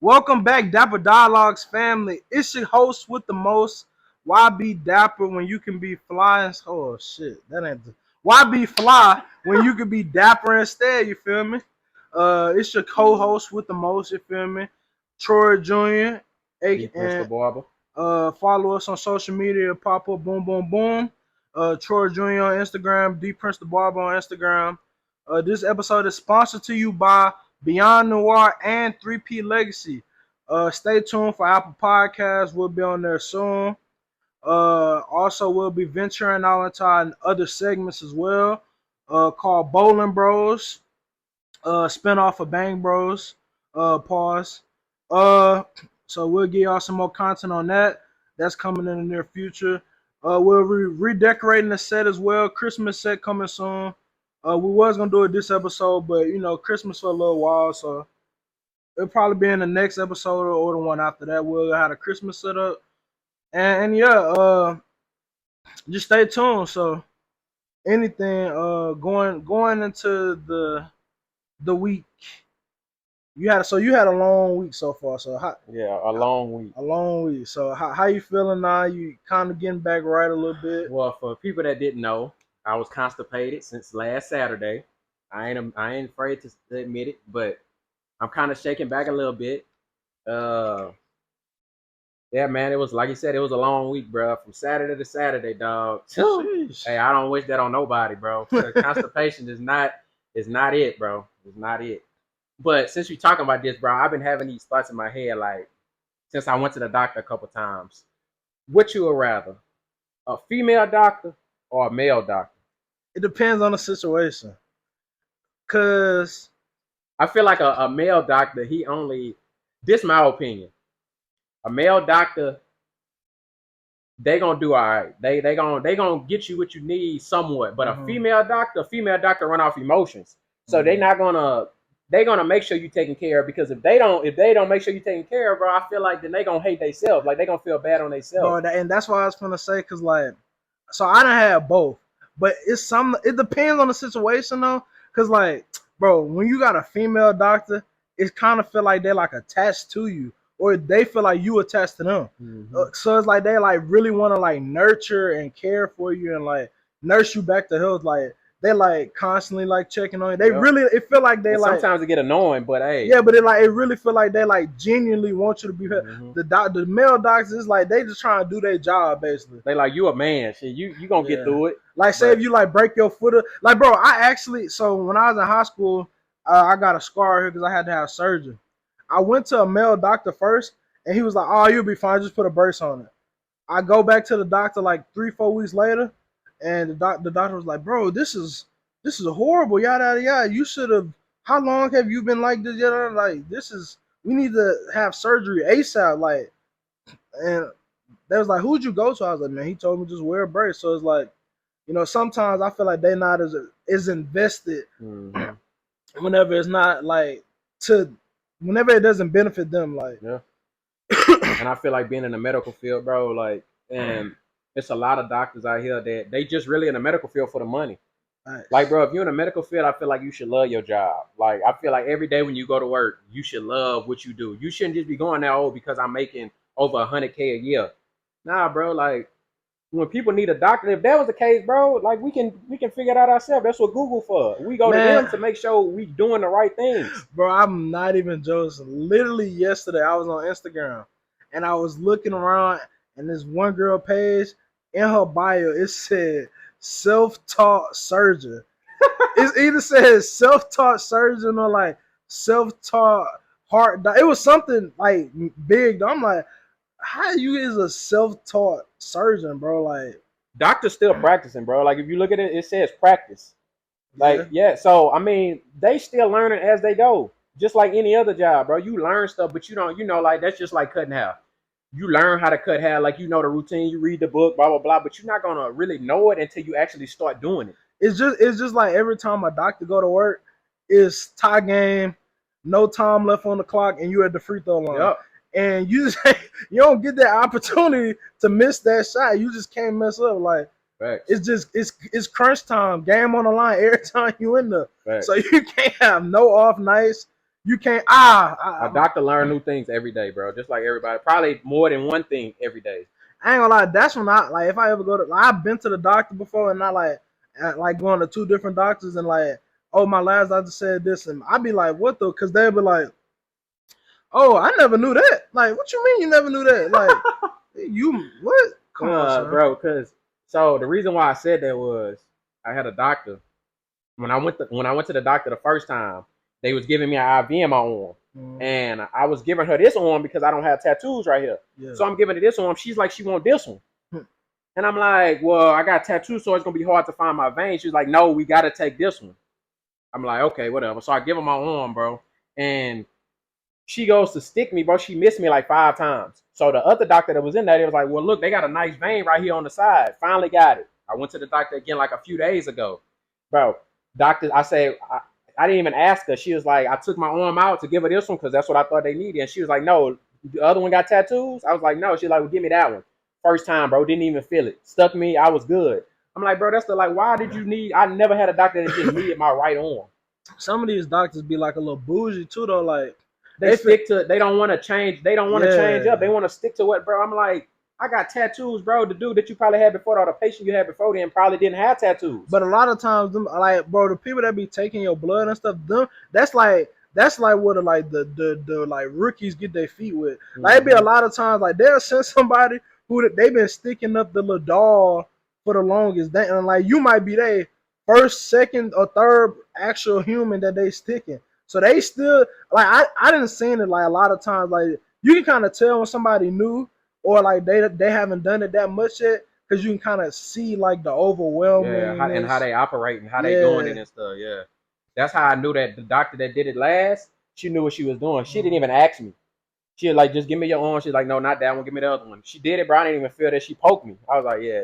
Welcome back, Dapper Dialogues family. It's your host with the most. Why be dapper when you can be fly? Oh shit, that ain't. Why be fly when you can be dapper instead? You feel me? It's your co-host with the most. You feel me? Troy Jr. The Prince And Barber. follow us on social media. Pop up, boom, boom, boom. Troy Jr. on Instagram. D Prince the Barber on Instagram. This episode is sponsored to you by Beyond Noir and 3P Legacy. Stay tuned for Apple Podcasts. We'll be on there soon. Also, we'll be venturing out into our other segments as well, called Bowling Bros, spinoff of Bang Bros. Pause. Uh, so we'll give y'all some more content on that. That's coming in the near future. We're redecorating the set as well. Christmas set coming soon. We was gonna do it this episode, but Christmas for a little while, so it'll probably be in the next episode or the one after that. We'll have a Christmas setup, and yeah, just stay tuned. So anything, going into the week, you had a long week so far. So Yeah, a long week. a long week. So how you feeling now? You kind of getting back right a little bit. Well, for people that didn't know, I was constipated since last Saturday. I ain't afraid to admit it, but I'm kind of shaking back a little bit. Uh, yeah, man, it was like you said, it was a long week, bro. From Saturday to Saturday, dog. Sheesh. Hey, I don't wish that on nobody, bro. Constipation is not it, bro. It's not it. But since you're talking about this, bro, I've been having these thoughts in my head like since I went to the doctor a couple times. What you would rather, a female doctor or a male doctor? It depends on the situation. Cause I feel like a male doctor, this is my opinion. A male doctor, they gonna do all right. They gonna get you what you need somewhat. But a female doctor run off emotions. So they gonna make sure you taken care of, because if they don't make sure you taken care of, bro, I feel like then they gonna hate themselves. Like they gonna feel bad on bro, themselves. and that's why I was gonna say, cause like, so I done have both, but it depends on the situation though, cause like, bro, when you got a female doctor, it kind of feel like they're like attached to you, or they feel like you attached to them. So it's like they like really want to like nurture and care for you and like nurse you back to health. Like they like constantly like checking on you. They Yep. really, it feel like they And like, sometimes it get annoying, but hey, yeah, but it really feel like they like genuinely want you to be. Mhm. The male doctors is like they just trying to do their job basically. they like, you a man, shit. You gonna get Yeah. through it. Like say But if you like break your foot, like bro, I actually, so when I was in high school, I got a scar here because I had to have surgery. I went to a male doctor first, and he was like, "Oh, you'll be fine. Just put a brace on it." I go back to the doctor like 3-4 weeks later, and the doctor was like, "Bro, this is horrible. Yada yada yada. You should have. How long have you been like this? Yada, like this is. We need to have surgery ASAP. Like." And they was like, "Who'd you go to?" I was like, "Man, he told me just wear a brace." So it's like, sometimes I feel like they not as invested Mhm. whenever it's not like to whenever it doesn't benefit them. Like, Yeah. And I feel like being in the medical field, bro, like, and it's a lot of doctors out here that they just really in the medical field for the money. nice. Like, bro, if you're in the medical field, I feel like you should love your job. Like, I feel like every day when you go to work, you should love what you do. You shouldn't just be going there, oh, because I'm making over 100K a year. Nah, bro, like, when people need a doctor, if that was the case, bro, like we can figure it out ourselves. That's what Google for. We go to Man. them to make sure we doing the right things. Bro, I'm not even joking. Literally yesterday, I was on Instagram and I was looking around, and this one girl page in her bio it said self-taught surgeon. It either says self-taught surgeon or like self-taught It was something like big. I'm like, how you is a self-taught surgeon, bro? Like, Doctors still practicing, bro. Like if you look at it, it says practice. Like, yeah. yeah, so I mean, they still learning as they go. Just like any other job, bro. You learn stuff, but you don't, like that's just like cutting hair. You learn how to cut hair, like you know the routine, you read the book, blah blah blah, but you're not gonna really know it until you actually start doing it. It's just like every time a doctor go to work, it's tie game, no time left on the clock, and you at the free throw line. Yep. And you just you don't get that opportunity to miss that shot. You just can't mess up. Like Facts. it's crunch time, game on the line every time you in there. Facts. So you can't have no off nights. You can't. A doctor learn new things every day, bro. Just like everybody, probably more than one thing every day. I ain't gonna lie. That's when I like if I ever go to. Like, I've been to the doctor before, and I like going to two different doctors, and like, oh, my last doctor said this, and I'd be like, what the? Because they'd be like, oh, I never knew that. Like, what you mean you never knew that? Like, you what? Come on, son. Bro. Because so the reason why I said that was I had a doctor when I went to the doctor the first time. They was giving me an IV in my arm, and I was giving her this arm because I don't have tattoos right here. Yeah. So I'm giving her this arm. She's like, she want this one. And I'm like, well, I got tattoos, so it's gonna be hard to find my vein. She's like, no, we gotta take this one. I'm like, okay, whatever. So I give her my arm, bro, and she goes to stick me, bro. She missed me like 5 times. So the other doctor that was in there, he was like, well, look, they got a nice vein right here on the side. Finally got it. I went to the doctor again like a few days ago, bro. Doctor, I say, I didn't even ask her. She was like, I took my arm out to give her this one because that's what I thought they needed. And she was like, no, the other one got tattoos. I was like, no. She's like, well, give me that one. First time, bro. Didn't even feel it. Stuck me. I was good. I'm like, bro, that's the like, why did you need? I never had a doctor that just needed my right arm. Some of these doctors be like a little bougie too, though. Like they stick to. They don't want to change. They don't want to change up. They want to stick to what, bro. I'm like, I got tattoos, bro. The dude that you probably had before, or the patient you had before then, probably didn't have tattoos. But a lot of times, them, like, bro, the people that be taking your blood and stuff, them, that's like what the like rookies get their feet with. Like, it be a lot of times, like, they'll send somebody who they've been sticking up the little doll for the longest. And like, you might be their first, second, or third actual human that they sticking. So they still like I didn't see it like a lot of times. Like, you can kind of tell when somebody new or like they haven't done it that much yet, because you can kind of see like the overwhelming and how they operate and how they doing it and stuff. Yeah, that's how I knew that the doctor that did it last, she knew what she was doing. She didn't even ask me. She was like, just give me your arm. She's like, no, not that one. Give me the other one. She did it, bro. I didn't even feel that she poked me. I was like, yeah,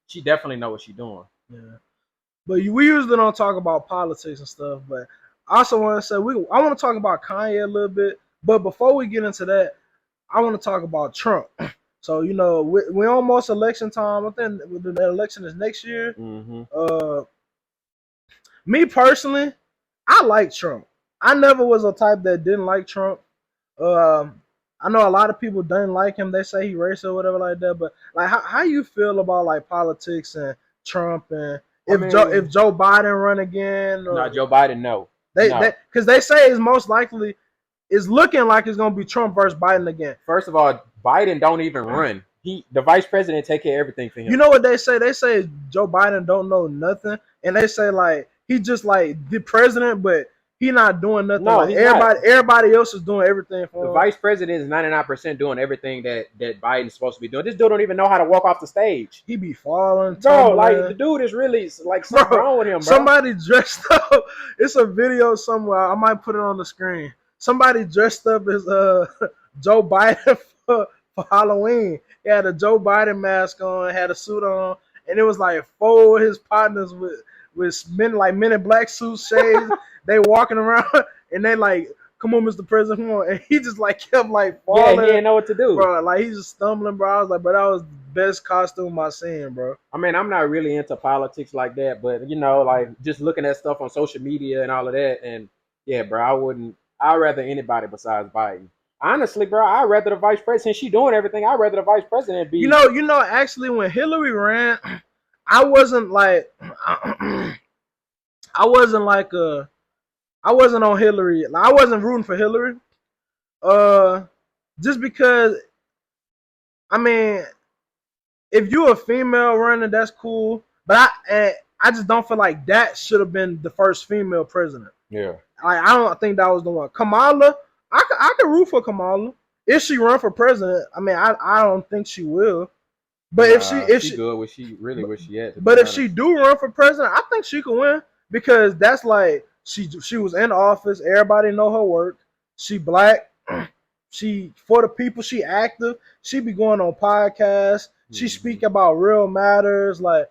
she definitely know what she's doing. Yeah, but we usually don't talk about politics and stuff. But I also want to say I want to talk about Kanye a little bit. But before we get into that, I want to talk about Trump. So, you know, we're almost election time. I think the election is next year. Mm-hmm. Me personally, I like Trump. I never was a type that didn't like Trump. I know a lot of people didn't like him. They say he racist or whatever like that. But like, how you feel about like politics and Trump, and if Joe Biden run again? No, Joe Biden, no. Because they say it's most likely. It's looking like it's gonna be Trump versus Biden again. First of all, Biden don't even run. The vice president take care of everything for him. You know what they say? They say Joe Biden don't know nothing, and they say like he just like the president, but he not doing nothing. No, like everybody else is doing everything for him. The vice president is 99% doing everything that Biden's supposed to be doing. This dude don't even know how to walk off the stage. He be falling, bro. Like, the dude is really like something wrong with him, bro. Somebody dressed up. It's a video somewhere. I might put it on the screen. Somebody dressed up as Joe Biden for Halloween. He had a Joe Biden mask on, had a suit on, and it was like 4 of his partners with men in black suits, shades. They walking around and they like, come on, Mr. President, come on. And he just like kept like falling. Yeah, he didn't know what to do, bro. Like, he's just stumbling, bro. I was like, bro, that was the best costume I seen, bro. I mean, I'm not really into politics like that, but you know, like just looking at stuff on social media and all of that, and yeah, bro, I'd rather anybody besides Biden. Honestly, bro, I'd rather the vice president. She doing everything. I'd rather the vice president be. You know. Actually, when Hillary ran, I wasn't on Hillary. I wasn't rooting for Hillary. Just because, I mean, if you're a female running, that's cool. But I just don't feel like that should have been the first female president. Yeah. Like, I don't think that was the one. Kamala, I could root for Kamala if she run for president. I mean, I don't think she will. But if she good, where she at? But if she do run for president, I think she could win, because that's like she was in office. Everybody know her work. She black. She for the people. She active. She be going on podcasts. She speak about real matters. Like,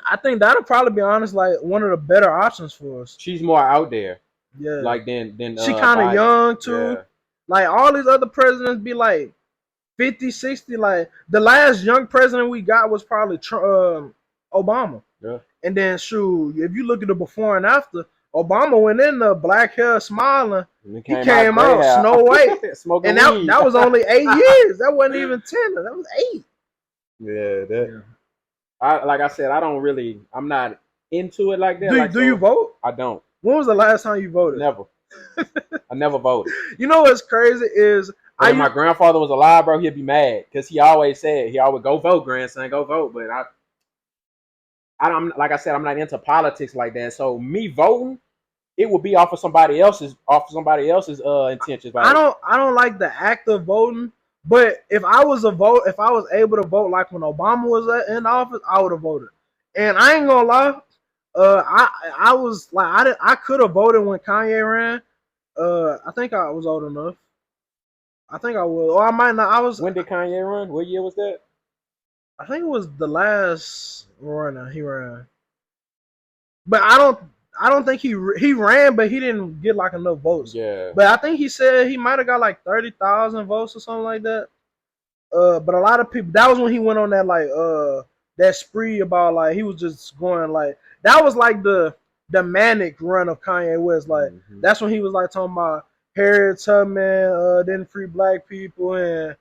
I think that'll probably be honest, like one of the better options for us. She's more out there. Yeah. Like then she kind of young too. Yeah. Like, all these other presidents be like 50, 60. Like, the last young president we got was probably Obama. Yeah. And then, shoot, if you look at the before and after, Obama went in the black hair smiling. And He out came gray out hair. Snow White, Smoking and weed. that was only 8 years. That wasn't even 10. That was 8. Yeah, that. Like I said, I'm not into it like that. Do you vote? I don't. When was the last time you voted? Never. I never voted. You know what's crazy is But if my grandfather was alive, bro, he'd be mad because he always go vote, grandson, go vote. But I'm like I said, I'm not into politics like that. So me voting, it would be off of somebody else's intentions. Like, I don't like the act of voting. But if I was able to vote like when Obama was in office, I would have voted. And I ain't gonna lie, I was like I could have voted when Kanye ran. I think I was old enough. I think I was, or I might not. when did Kanye run? What year was that? I think it was the last run he ran. But I don't think he ran, but he didn't get like enough votes. Yeah. But I think he said he might have got like 30,000 votes or something like that. But a lot of people, that was when he went on that like that spree about like he was just going like that was like the manic run of Kanye West. Like that's when he was like talking about Harriet Tubman didn't free black people, and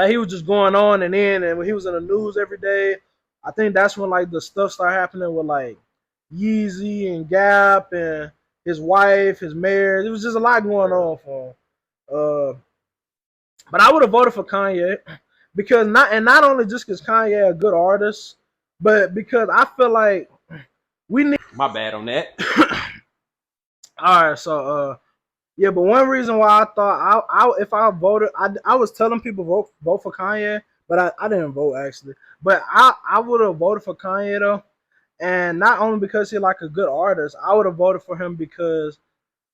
he was just going on and when he was in the news every day. I think that's when like the stuff started happening with like Yeezy and Gap and his wife, his marriage. It was just a lot going on for him. But I would have voted for Kanye because not only just because Kanye a good artist, but because I feel like we need. My bad on that. All right, so yeah, but one reason why I thought if I voted, I was telling people vote for Kanye, but I didn't vote actually. But I would have voted for Kanye though, and not only because he's like a good artist, I would have voted for him because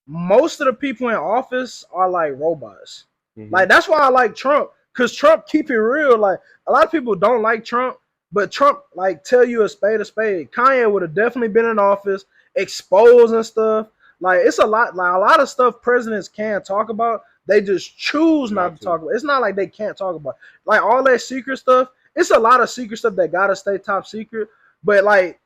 most of the people in office are like robots. Like that's why I like Trump, because Trump keep it real. Like a lot of people don't like Trump, but Trump like tell you a spade a spade. Kanye would have definitely been in office, exposing stuff. Like it's a lot of stuff presidents can't talk about. They just choose not to talk about. It's not like they can't talk about. Like all that secret stuff. It's a lot of secret stuff that gotta stay top secret. But like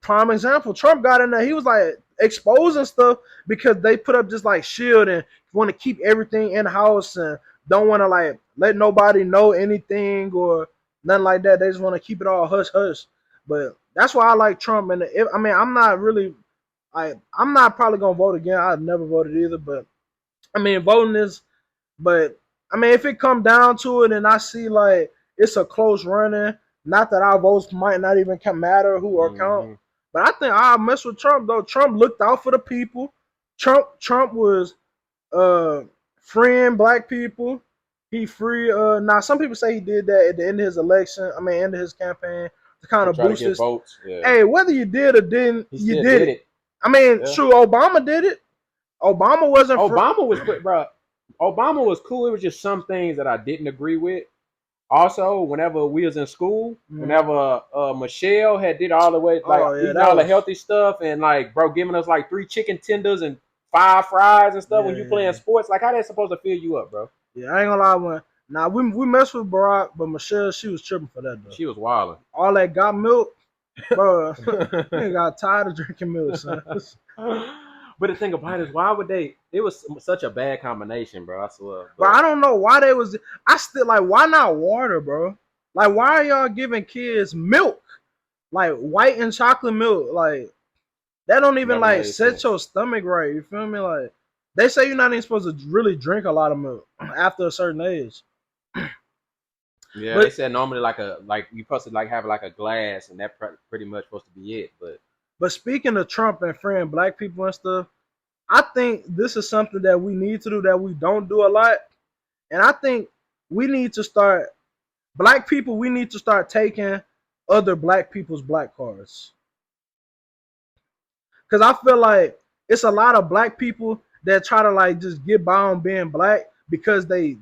prime example, Trump got in there. He was like exposing stuff because they put up just like shield and want to keep everything in house and don't want to like let nobody know anything or nothing like that. They just want to keep it all hush hush. But that's why I like Trump. And I'm not really I'm not probably gonna vote again. I've never voted either. But I mean, voting is. But I mean, if it come down to it, and I see like it's a close running, not that our votes might not even matter who or count. But I think I'll mess with Trump though. Trump looked out for the people. Trump was freeing black people. He free now some people say he did that at the end of his election. I mean end of his campaign to kind of boost his votes. Yeah. Hey, whether you did or didn't, you did it. I mean, true, Obama did it. Obama wasn't Obama was cool. It was just some things that I didn't agree with. Also, whenever we was in school, whenever Michelle had did all the way eating all the healthy stuff and like giving us like 3 chicken tenders and 5 fries and stuff when you playing sports, like how that's supposed to fill you up, bro? Yeah, I ain't gonna lie. We messed with Barack, but Michelle, she was tripping for that though. She was wilding. All that got milk, bro. He got tired of drinking milk, son. But the thing about it is, why would they? It was such a bad combination, bro. I swear. But I don't know why they was. I still like. Why not water, bro? Like, why are y'all giving kids milk, like white and chocolate milk? Like, that don't even like set your stomach right. You feel me? Like, they say you're not even supposed to really drink a lot of milk after a certain age. Yeah, but they said normally like you supposed to like have like a glass, and that pretty much supposed to be it. But speaking of Trump and freeing black people and stuff, I think this is something that we need to do that we don't do a lot. And I think we need to start, black people, we need to start taking other black people's black cards. Because I feel like it's a lot of black people that try to like just get by on being black because they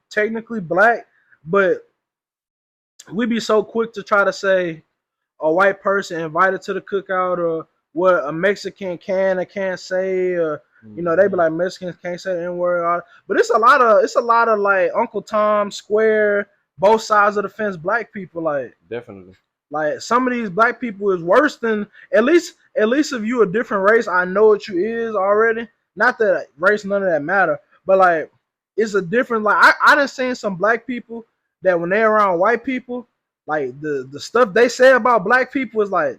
technically black, but we be so quick to try to say, a white person invited to the cookout or what a Mexican can or can't say, or they be like Mexicans can't say the N-word. But it's a lot of like Uncle Tom, Square, both sides of the fence black people like. Definitely. Like some of these black people is worse than at least if you a different race, I know what you is already. Not that race, none of that matter, but like it's a different. Like I done seen some black people that when they around white people, like the stuff they say about black people is like,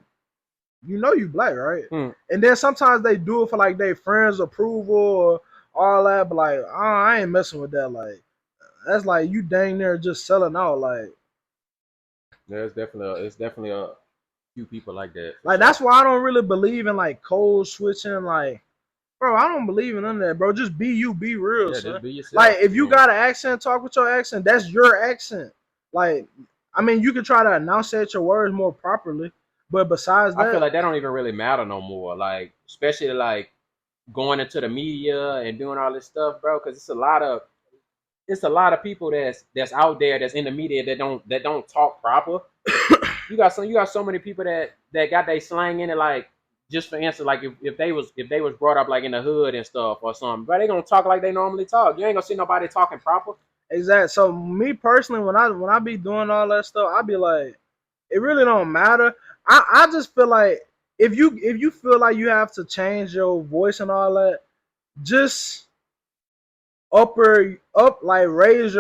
you know, you black, right? Mm. And then sometimes they do it for like their friends' approval or all that, but like, I ain't messing with that. Like that's like you dang near just selling out. Yeah, it's definitely a few people like that for Like sure. that's why I don't really believe in like code switching. Like, bro, I don't believe in none of that, bro. Just be you, be real, Yeah, son. just be yourself. Like, if I you mean, got an accent, talk with your accent. That's your accent. Like, I mean, you can try to enunciate your words more properly, but besides I feel that, like that don't even really matter no more. Like, especially like going into the media and doing all this stuff, bro. Because it's a lot of people that's out there that's in the media that don't talk proper. You got so many people that got their slang in it, like just for instance, like if they was brought up like in the hood and stuff or something, but they gonna talk like they normally talk. You ain't gonna see nobody talking proper. exactly. So me personally, when I be doing all that stuff, I be like, it really don't matter. I just feel like if you feel like you have to change your voice and all that, just like raise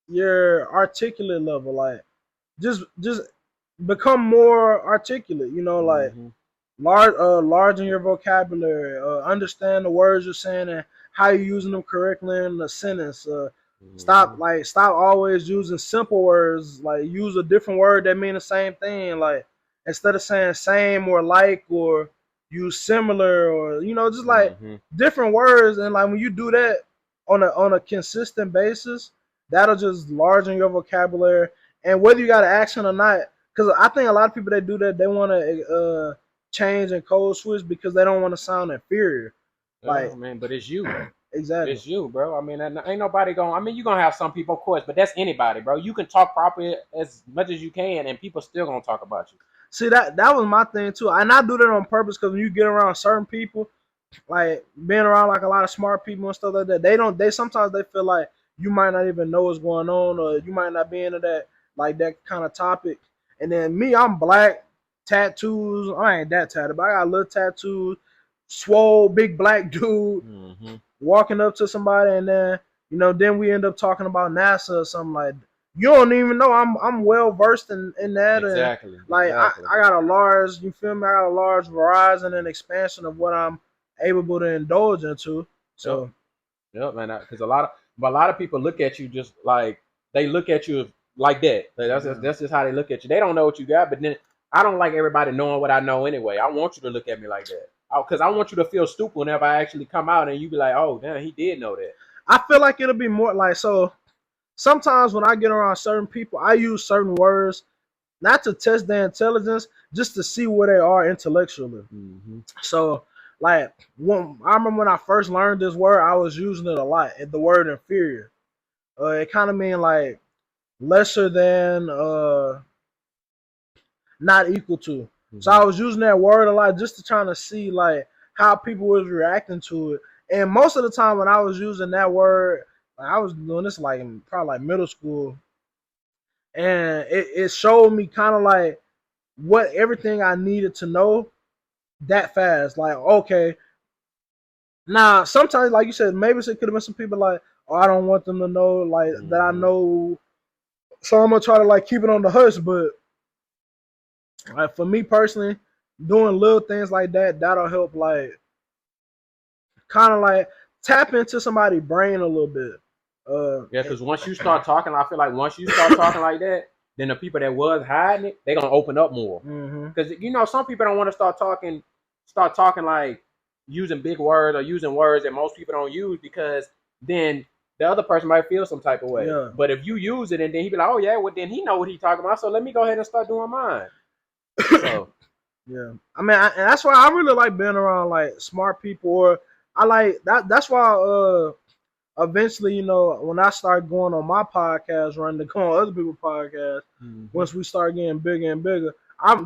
your articulate level, like just become more articulate, like Mm-hmm. large in your vocabulary, understand the words you're saying and how you're using them correctly in the sentence. Mm-hmm. Stop always using simple words. Like use a different word that mean the same thing. Like instead of saying same or like or use similar or just like Mm-hmm. different words. And like when you do that on a consistent basis, that'll just largen your vocabulary. And whether you got an accent or not, because I think a lot of people that do that, they want to change and code switch because they don't want to sound inferior. Yeah, Like man, but it's you. exactly. It's you, bro. I mean, ain't nobody going. I mean, you gonna have some people, of course, but that's anybody, bro. You can talk properly as much as you can, and people still gonna talk about you. See that was my thing too, and I do that on purpose because when you get around certain people, like being around like a lot of smart people and stuff like that, they sometimes they feel like you might not even know what's going on or you might not be into that kind of topic. And then me, I'm black, tattoos. I ain't that tatted, but I got a little tattoos, swole, big black dude Mm-hmm. walking up to somebody, and then we end up talking about NASA or something like. You don't even know I'm well versed in that, and Exactly. like Exactly. I got a large, you feel me? I got a large horizon and expansion of what I'm able to indulge into. Yep. So Yep, man. Because a lot of people look at you just like they look at you like that. Like, That's just, yeah. that's just how they look at you. They don't know what you got, but then I don't like everybody knowing what I know anyway. I want you to look at me like that because I want you to feel stupid whenever I actually come out and you be like, "Oh, damn, he did know that." I feel like it'll be more like so. Sometimes when I get around certain people, I use certain words not to test their intelligence, just to see where they are intellectually. Mm-hmm. So, like, I remember when I first learned this word, I was using it a lot. The word inferior. It kind of mean like lesser than, not equal to. So Mm-hmm. I was using that word a lot just to try to see like how people was reacting to it. And most of the time when I was using that word, I was doing this like in probably like middle school, and it showed me kind of like what everything I needed to know that fast. Like, okay, now sometimes like you said, maybe it could have been some people like, oh, I don't want them to know like that I Mm-hmm. know, so I'm gonna try to like keep it on the hush. But like for me personally, doing little things like that'll help like kind of like tap into somebody's brain a little bit. Yeah, because once you start talking, I feel like once you start talking like that, then the people that was hiding it, they gonna open up more. mm-hmm. Because some people don't want to start talking like using big words or using words that most people don't use because then the other person might feel some type of way. Yeah, But if you use it and then he be like, oh yeah, well then he know what he talking about, so let me go ahead and start doing mine. So yeah. I mean, and that's why I really like being around like smart people. Or I like that. That's why eventually, when I start going on my podcast, running to go on other people's podcasts, mm-hmm. once we start getting bigger and bigger,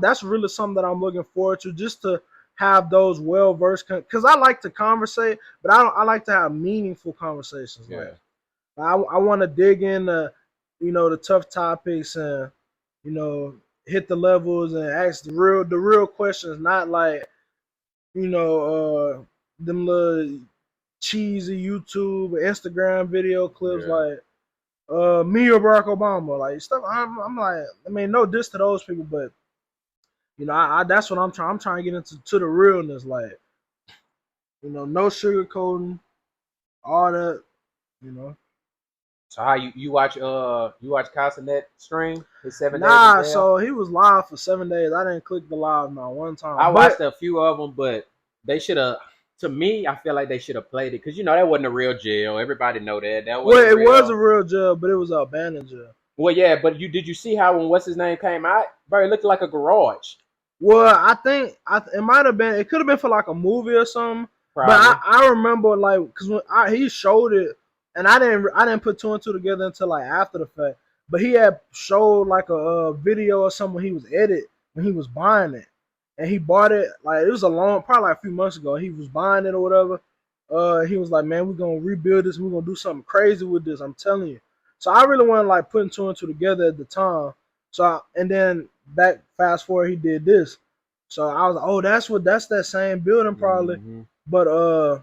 that's really something that I'm looking forward to, just to have those well versed, because I like to conversate, but I like to have meaningful conversations. Like Yeah. I want to dig into the tough topics, and you know hit the levels and ask the real questions, not like them little cheesy YouTube, Instagram video clips like me or Barack Obama, like stuff. I'm like, I mean, no diss to those people, but I that's what I'm trying. I'm trying to get into the realness, like no sugarcoating, all that, you know. So how you watch Cenat stream his 7 days in Nah, jail? so he was live for 7 days. I didn't click the live not one I time, watched but a few of them, but they should have. To me, I feel like they should have played it because that wasn't a real jail. Everybody know that well, wasn't it was real. a real jail, but it was an abandoned jail. Well, yeah, but did you see how when what's his name came out? Bro, it looked like a garage. Well, I think it might have been. It could have been for like a movie or something. But Probably. I remember like because when he showed it, and I didn't put two and two together until like after the fact. But he had showed like a video or something when he was when he was buying it, and he bought it like it was probably like a few months ago. He was buying it or whatever. He was like, man, we're gonna rebuild this. We're gonna do something crazy with this. I'm telling you. So I really wasn't like putting two and two together at the time. And then fast forward, he did this. So I was like, oh, that's that same building probably. Mm-hmm. But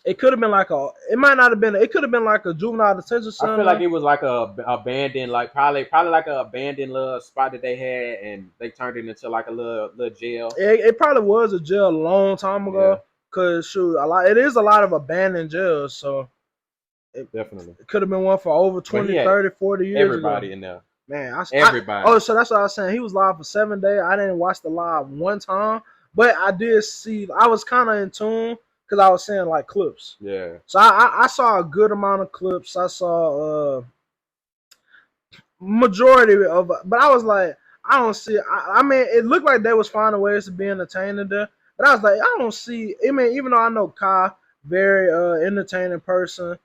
it could have been like it might not have been. It could have been like a juvenile detention I center. feel like it was like a abandoned, like probably like a abandoned little spot that they had, and they turned it into like a little jail. It probably was a jail a long time ago. Yeah. Cause shoot, it is a lot of abandoned jails. So Definitely. it could have been one for over 20, 30, 40 years everybody ago. in there. Man, everybody. So that's what I was saying. He was live for 7 days. I didn't watch the live one time, but I did see. I was kind of in tune because I was seeing like clips. Yeah. So I saw a good amount of clips. I saw majority of, but I was like, I don't see. I mean, it looked like they was finding ways to be entertaining there, but I was like, I don't see. I mean, even though I know Kai, very entertaining person,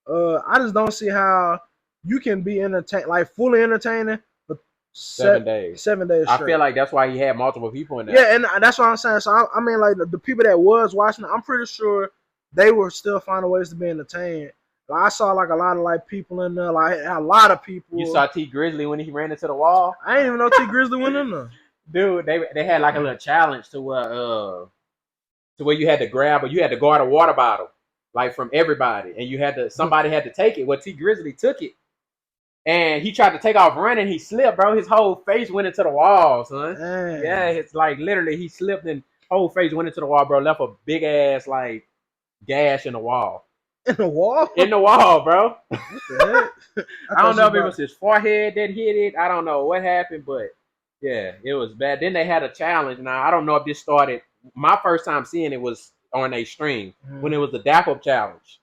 I just don't see how you can be entertained, like fully entertaining, but 7 days. 7 days straight. I feel like that's why he had multiple people in there. Yeah, and that's what I'm saying. So I mean, like the people that was watching, I'm pretty sure they were still finding ways to be entertained. Like, I saw like a lot of like people in there, like a lot of people. You saw T Grizzly when he ran into the wall. I didn't even know T Grizzly went in there. Dude, they had like a little challenge to where you had to grab or you had to guard a water bottle like from everybody, and somebody had to take it. Well, T Grizzly took it, and he tried to take off running. He slipped, bro. His whole face went into the wall, son. Dang. Yeah, it's like literally he slipped and whole face went into the wall, bro. Left a big ass like gash in the wall. In the wall? In the wall, bro. What the heck? I don't know if it was his forehead that hit it. I don't know what happened, but yeah, it was bad. Then they had a challenge. Now, I don't know if this started. My first time seeing it was on a stream when it was the Dapper challenge.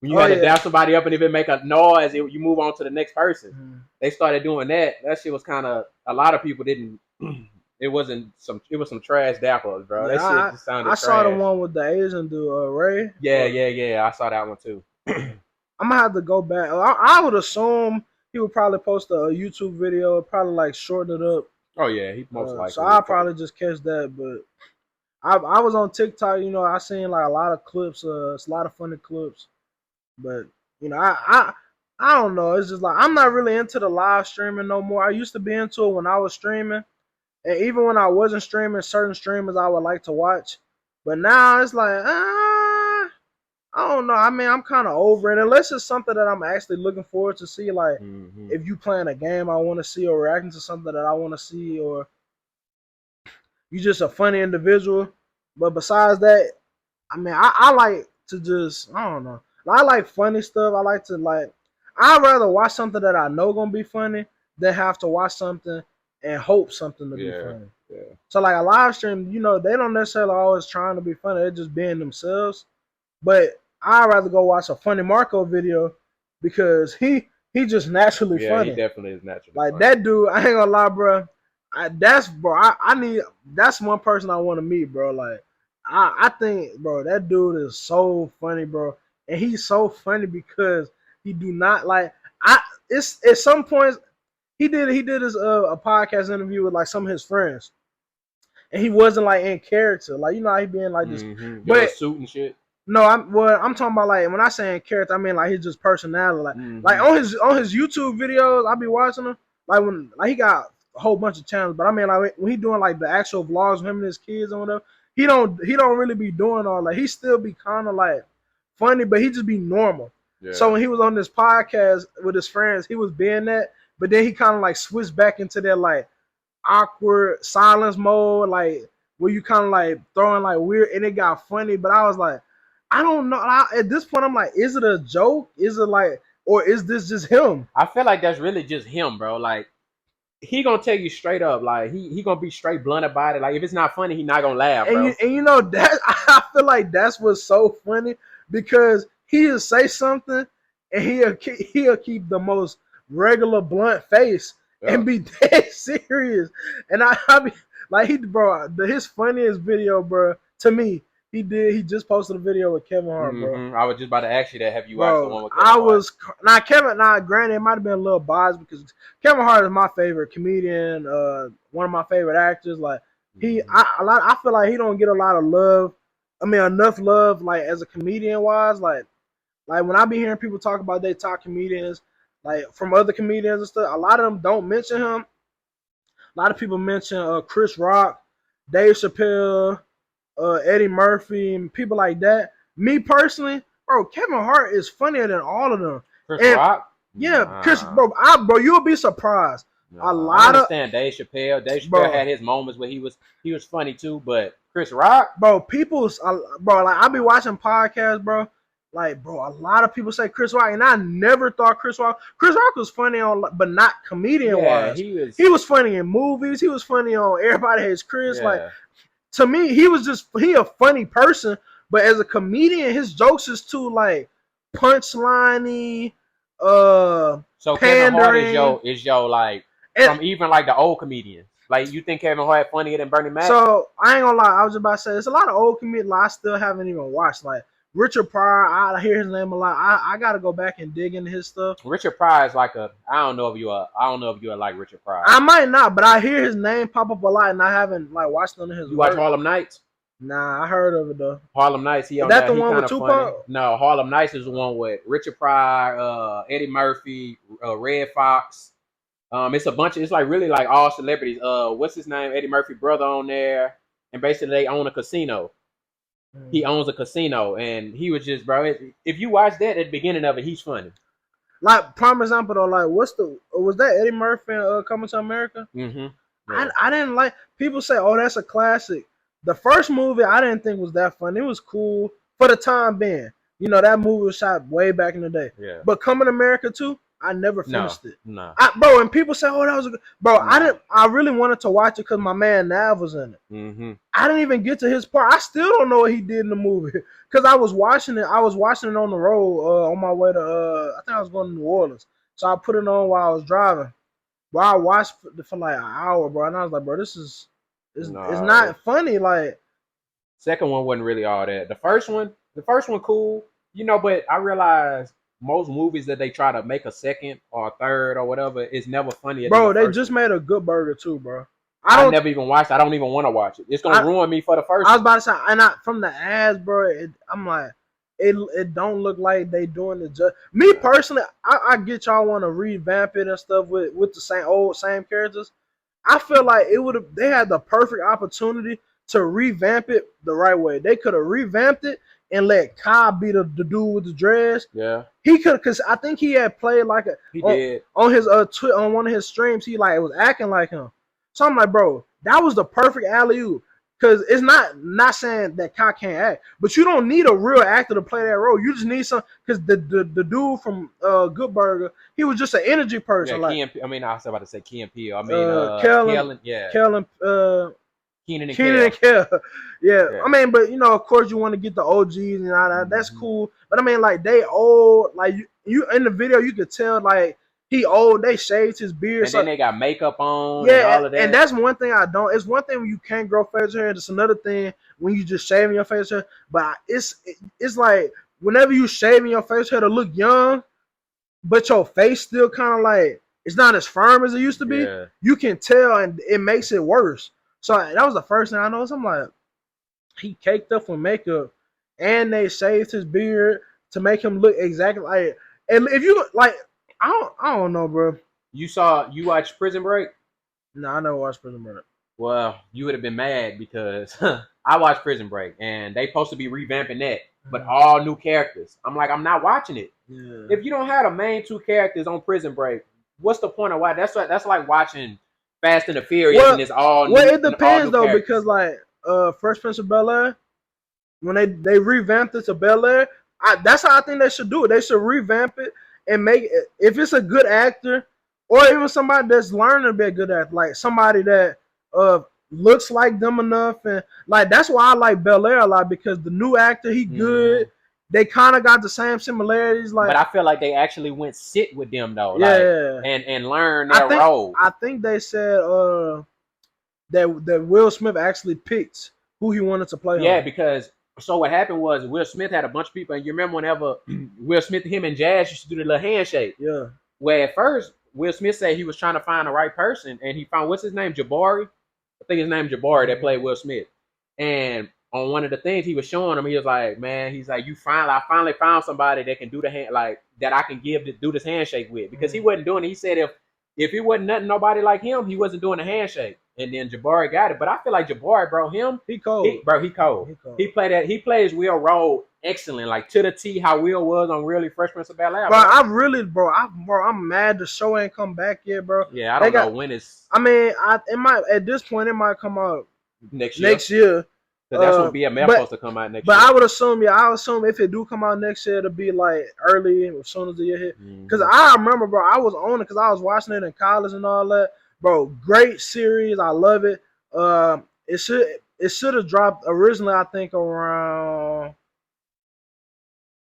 When you had to dap somebody up, and if it make a noise, you move on to the next person. They started doing that. That shit was kind of, a lot of people didn't. It was some trash dappers, bro. Yeah, that shit just sounded trash. Saw the one with the Asian dude, Ray. Yeah. I saw that one too. I'm gonna have to go back. I would assume he would probably post a YouTube video, probably like shorten it up. Oh yeah, he most likely. So I'll probably just catch that. But I was on TikTok, I seen like a lot of clips. It's a lot of funny clips. But I don't know. It's just like I'm not really into the live streaming no more. I used to be into it when I was streaming. And even when I wasn't streaming, certain streamers I would like to watch. But now it's like, I don't know. I mean, I'm kind of over it. Unless it's something that I'm actually looking forward to see. Like, if you playing a game I want to see or reacting to something that I want to see, or you just a funny individual. But besides that, I mean, I like to just, I don't know. I like funny stuff. I like to, like, I'd rather watch something that I know going to be funny than have to watch something and hope something to be funny. Yeah. So like a live stream, they don't necessarily always trying to be funny. They're just being themselves. But I'd rather go watch a funny Marco video because he just naturally funny. Yeah, he definitely is naturally like funny. That dude, I ain't gonna lie, bro. That's one person I want to meet, bro. Like I think, bro, that dude is so funny, bro. And he's so funny because he do not like it's at some points he did his a podcast interview with like some of his friends, and he wasn't like in character, like how he being like this, but suit and shit. No, I'm talking about like when I say in character, I mean like his just personality, like on his YouTube videos, I be watching him like when like he got a whole bunch of channels, but I mean like when he doing like the actual vlogs of him and his kids and whatever, he don't really be doing all that. He still be kind of like funny, but he just be normal. Yeah. So when he was on this podcast with his friends, he was being that, but then he kind of like switched back into that like awkward silence mode, like where you kind of like throwing like weird, and it got funny. But I was like, I don't know. At this point, I'm like, is it a joke? Is it like, or is this just him? I feel like that's really just him, bro. Like he gonna tell you straight up, like he gonna be straight blunt about it. Like if it's not funny, he not gonna laugh, bro. And you know that I feel like that's what's so funny because he'll say something and he'll keep the most regular blunt face and be dead serious. And I be like his funniest video, bro. To me, he just posted a video with Kevin Hart, bro. I was just about to ask you that. Have you watched the one with Kevin Hart? Now Granted, it might have been a little biased because Kevin Hart is my favorite comedian, one of my favorite actors. Like I feel like he don't get a lot of love. I mean, enough love, like as a comedian wise. Like when I be hearing people talk about they top comedians, like from other comedians and stuff, a lot of them don't mention him. A lot of people mention Chris Rock, Dave Chappelle, Eddie Murphy, and people like that. Me personally, bro, Kevin Hart is funnier than all of them. Chris Rock? Yeah, Chris, bro, you'll be surprised. I understand Dave Chappelle. Dave Chappelle had his moments where he was funny too, but Chris Rock, bro, like I be watching podcasts, bro. Like, bro, a lot of people say Chris Rock, and I never thought Chris Rock was funny on, but not comedian wise. He was funny in movies. He was funny on Everybody Hates Chris. Yeah. Like, to me, he a funny person, but as a comedian, his jokes is too like punchliney. So Kevin Hart is your like from even like the old comedians. Like you think Kevin Hart funnier than Bernie Mac? So I ain't gonna lie, I was just about to say there's a lot of old comedians I still haven't even watched. Like Richard Pryor, I hear his name a lot. I gotta go back and dig into his stuff. Richard Pryor is like I don't know if you are like Richard Pryor. I might not, but I hear his name pop up a lot, and I haven't like watched none of his. You watch Harlem Nights? Nah, I heard of it though. Harlem Nights. Is that the one with Tupac? Funny. No, Harlem Nights is the one with Richard Pryor, Eddie Murphy, Red Fox. It's a bunch of, it's like really like all celebrities. What's his name? Eddie Murphy brother on there, and basically they own a casino. He owns a casino, and he was just, bro. If you watch that at the beginning of it, he's funny. Like prime example though, like was that Eddie Murphy Coming to America? Yeah. I didn't like. People say, oh, that's a classic. The first movie I didn't think was that fun. It was cool for the time being. You know, that movie was shot way back in the day. Yeah. But Coming to America too, I never finished it. No. Bro, and people say, oh, that was a good. Bro, no. I really wanted to watch it because my man Nav was in it. I didn't even get to his part. I still don't know what he did in the movie because I was watching it. I was watching it on the road on my way to. I think I was going to New Orleans, so I put it on while I was driving. But I watched for like an hour, bro, and I was like, bro, this is. It's not funny. Like, second one wasn't really all that. The first one cool, you know. But I realized most movies that they try to make a second or a third or whatever is never funny. Bro, they just made a Good Burger too, bro. I never even watched. I don't even want to watch it. It's gonna ruin me for the first. I was about to say, and from the ads, bro, I'm like, it don't look like they doing the just. Me personally, I get y'all want to revamp it and stuff with the same characters. I feel like they had the perfect opportunity to revamp it the right way. They could have revamped it and let Kyle be the dude with the dreads. Yeah. He could, because I think he had played like did. On his on one of his streams, he like was acting like him. So I'm like, bro, that was the perfect alley-oop. Because it's not saying that Kyle can't act, but you don't need a real actor to play that role. You just need some, because the dude from Good Burger, he was just an energy person. Yeah, like, I was about to say Key and Peele. I mean, Kellen, Keenan and Kel. Yeah. I mean, but of course you want to get the OGs and all that. That's cool. But I mean, like they old. Like you in the video, you could tell like he old. They shaved his beard. And then they got makeup on. Yeah, and all of that. And that's one thing I don't. It's one thing when you can't grow facial hair. It's another thing when you just shaving your facial hair. But it's like whenever you shaving your facial hair to look young, but your face still kind of like it's not as firm as it used to be. Yeah. You can tell, and it makes it worse. So that was the first thing I noticed. I'm like, he caked up with makeup, and they shaved his beard to make him look exactly like. And if you like, I don't know, bro. You watched Prison Break? No, I never watched Prison Break. Well, you would have been mad because I watched Prison Break and they supposed to be revamping that, but all new characters. I'm like, I'm not watching it. Yeah. If you don't have the main two characters on Prison Break, what's the point of why? That's like watching Fast and the Furious and it's all new. Well, it depends though, characters. because like Fresh Prince of Bel-Air, when they revamped it to Bel-Air, that's how I think they should do it. They should revamp it and make it, if it's a good actor or even somebody that's learning to be a good actor, like somebody that looks like them enough, and like that's why I like Bel-Air a lot, because the new actor, he good. Mm-hmm. They kind of got the same similarities, like. But I feel like they actually went sit with them though, yeah, like, and learn their role. I think they said that Will Smith actually picked who he wanted to play. Yeah, on. because so what happened was Will Smith had a bunch of people, and you remember whenever Will Smith, him and Jazz used to do the little handshake. Yeah. Where at first Will Smith said he was trying to find the right person, and he found, what's his name, Jabari. I think his name Jabari that played Will Smith. And on one of the things he was showing him, he was like, "Man, he's like, I finally found somebody that can do the hand, like that I can do this handshake with." Because he wasn't doing it. He said if he wasn't nothing, nobody like him, he wasn't doing a handshake. And then Jabari got it. But I feel like Jabari, bro, he cold. He cold. He plays Will role excellent, like to the T, how Will was on Really Fresh Prince of Bel-Air. Bro, I'm mad the show ain't come back yet, bro. Yeah, I don't know when it's. I mean, at this point it might come out next year. Because that's when BMF supposed to come out next year. But I would assume, if it do come out next year, it'll be like early, as soon as the year hit. Because I remember, bro, I was on it because I was watching it in college and all that. Bro, great series. I love it. It should have dropped originally, I think, around.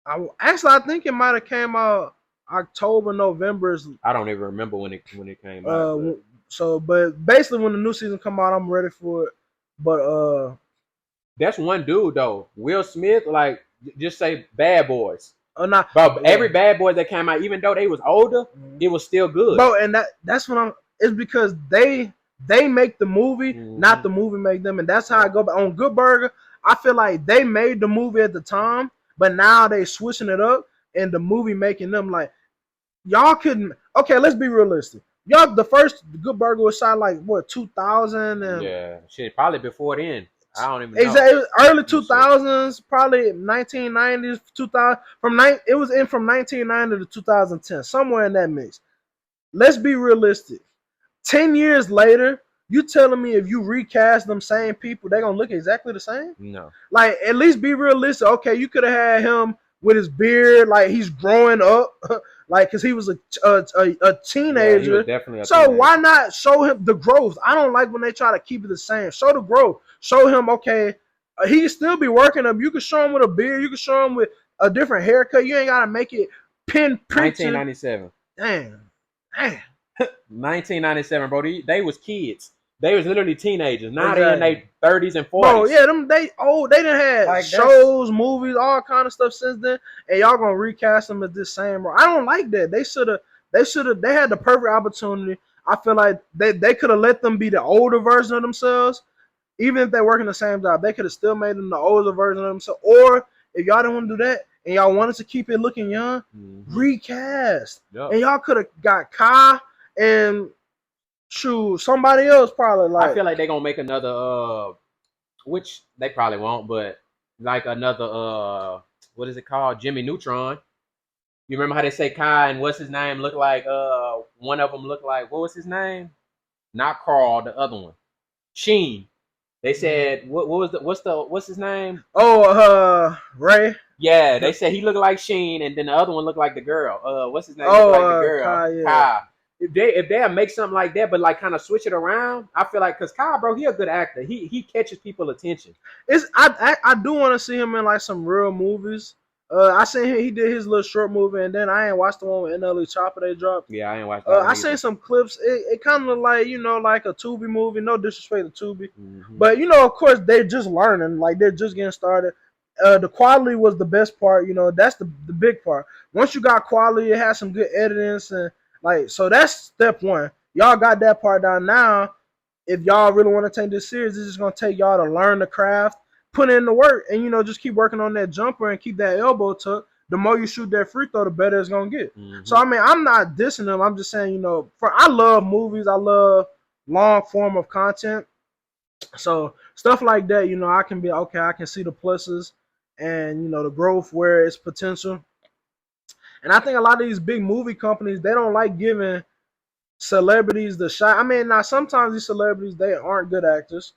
I think it might have came out October, November. I don't even remember when it came out. But basically, when the new season come out, I'm ready for it. But that's one dude though. Will Smith, like, just say Bad Boys. Not, bro, every Bad Boy that came out, even though they was older, it was still good. Bro, and that's what it's because they make the movie, not the movie make them, and that's how I go. But on Good Burger, I feel like they made the movie at the time, but now they switching it up, and the movie making them like, y'all couldn't. Okay, let's be realistic. Y'all, the first Good Burger was shot like what 2000 and yeah, shit, probably before then. I don't even know. Exactly, early 2000s, probably 1990s, 2000 it was in from 1990 to 2010, somewhere in that mix. Let's be realistic. 10 years later, you telling me if you recast them same people, they're gonna look exactly the same? No. Like, at least be realistic. Okay, you could have had him with his beard, like he's growing up, like because he was a teenager. Yeah, he was definitely a so teenager. Why not show him the growth? I don't like when they try to keep it the same. Show the growth. Show him, okay, he can still be working up. You can show him with a beard. You can show him with a different haircut. You ain't gotta make it pinprick. 1997. Damn. 1997, bro. They was kids. They was literally teenagers. Now they're in their 30s and 40s. Bro, yeah, they done had like shows, movies, all kind of stuff since then, and y'all gonna recast them as this same, bro. I don't like that. They had the perfect opportunity. I feel like they could have let them be the older version of themselves. Even if they work in the same job, they could have still made them the older version of themselves. Or if y'all didn't want to do that and y'all wanted to keep it looking young, recast. Yep. And y'all could have got Kai and somebody else probably. Like, I feel like they're gonna make another which they probably won't, but like another what is it called? Jimmy Neutron. You remember how they say Kai and what's his name look like one of them looked like, what was his name? Not Carl, the other one. Sheen. They said what's his name? Oh, Ray. Yeah, they said he looked like Sheen, and then the other one looked like the girl. What's his name? Looked like the girl. Kai, yeah. Kai. If they make something like that, but like kind of switch it around, I feel like because Kai, bro, he a good actor. He catches people attention. I do want to see him in like some real movies. I seen him. He did his little short movie, and then I ain't watched the one with NLE Chopper they dropped. Yeah, I ain't watched that. I seen some clips. It kind of looked like, like a Tubi movie. No disrespect to Tubi, but of course they're just learning. Like, they're just getting started. The quality was the best part. That's the big part. Once you got quality, it has some good editing and like, so that's step one. Y'all got that part down. Now, if y'all really want to take this serious, it's just gonna take y'all to learn the craft, put in the work, and just keep working on that jumper and keep that elbow tucked. The more you shoot that free throw, the better it's gonna get. So I mean, I'm not dissing them. I'm just saying, I love movies. I love long form of content. So stuff like that, you know, I can be okay. I can see the pluses and you know the growth where it's potential. And I think a lot of these big movie companies they don't like giving celebrities the shot. I mean, now sometimes these celebrities they aren't good actors,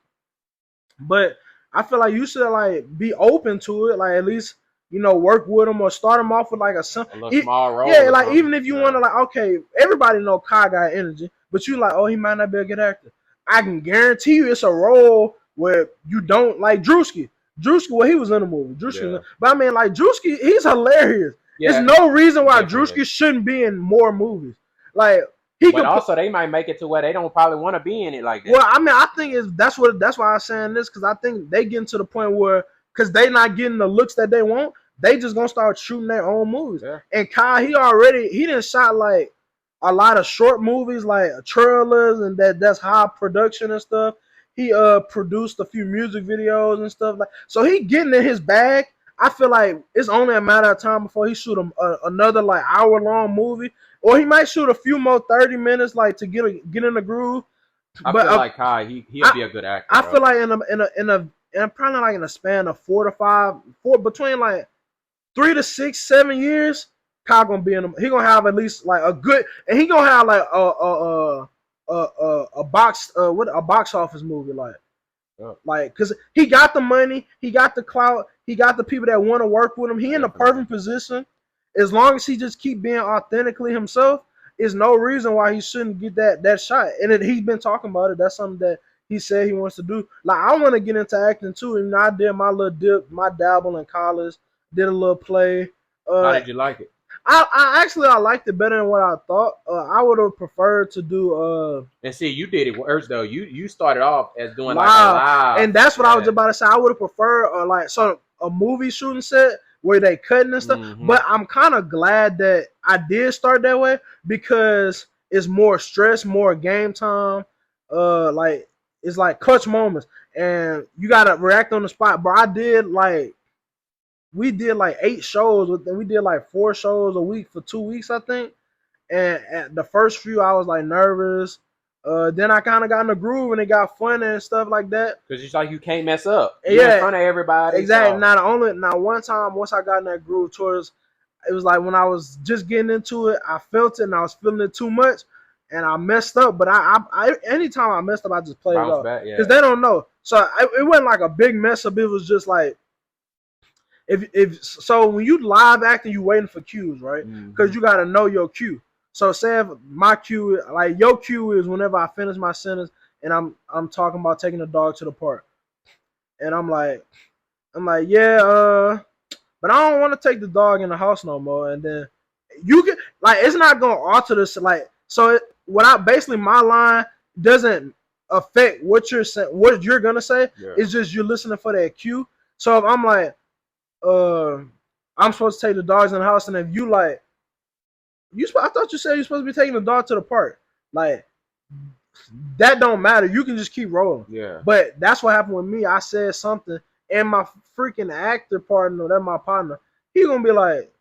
but I feel like you should like be open to it. Like at least you know work with them or start them off with like A little small yeah, role or like something. even if you want Yeah. to like okay, everybody know Kai got energy, but you like oh he might not be a good actor. I can guarantee you it's a role where you don't like Drewski. Drewski, well he was in the movie. Yeah. But I mean like Drewski, he's hilarious. There's Yeah. no reason why Definitely. Drewski shouldn't be in more movies. Like he But could put. also, they might make it to where they don't probably want to be in it like that. Well, I mean, I think is that's why I'm saying this because I think they getting to the point where because they not getting the looks that they want, they just gonna start shooting their own movies. Yeah. And Kai, he didn't shot like a lot of short movies like trailers and that's high production and stuff. He produced a few music videos and stuff like so he getting in his bag. I feel like it's only a matter of time before he shoot another like hour long movie, or he might shoot a few more 30 minutes like to get in the groove. I But feel like Kai, he'll I be a good actor, I bro. feel like in a probably like in a span of 4 to 5 four between like 3 to 6 7 years, Kyle gonna be in them. He gonna have at least like a good, and he gonna have like a box what a box office movie Yeah, like because he got the money, he got the clout, he got the people that want to work with him. He in the definitely. perfect position. As long as he just keep being authentically himself, is no reason why he shouldn't get that shot. And he's been talking about it. That's something that he said he wants to do. Like I want to get into acting too. And I did my little dip, my dabble in college. Did a little play. How Uh, did you like it? I actually I liked it better than what I thought. I would have preferred to do And see, you did it worse though. You started off as doing like a live, live. and that's what I was Yeah. about to say. I would have preferred like some a movie shooting set where they cutting and stuff. Mm-hmm. But I'm kind of glad that I did start that way because it's more stress, more game time. Like it's like clutch moments, and you gotta react on the spot. But I did like we did like 8 shows with them. We did like 4 shows a week for 2 weeks, I think. And at the first few, I was like nervous. Then I kind of got in the groove and it got fun and stuff like that. Because it's like you can't mess up. You in Yeah, front of everybody. exactly. So Now one time, once I got in that groove, towards it was like when I was just getting into it, I felt it and I was feeling it too much, and I messed up. But I anytime I messed up, I just played it bounce off back. Yeah. because they don't know. So it wasn't like a big mess up. It was just like if so when you live acting, you waiting for cues, right? Because Mm-hmm. you got to know your cue. So say if my cue, like your cue, is whenever I finish my sentence and I'm talking about taking the dog to the park, and I'm like yeah, but I don't want to take the dog in the house no more. And then you get like it's not gonna alter this like so. What I basically my line doesn't affect what you're saying, what you're gonna say. Yeah. It's just you're listening for that cue. So if I'm like uh, I'm supposed to take the dogs in the house, and if you like, I thought you said you're supposed to be taking the dog to the park. Like that don't matter. You can just keep rolling. Yeah. But that's what happened with me. I said something, and my freaking actor partner, that's my partner, he gonna be like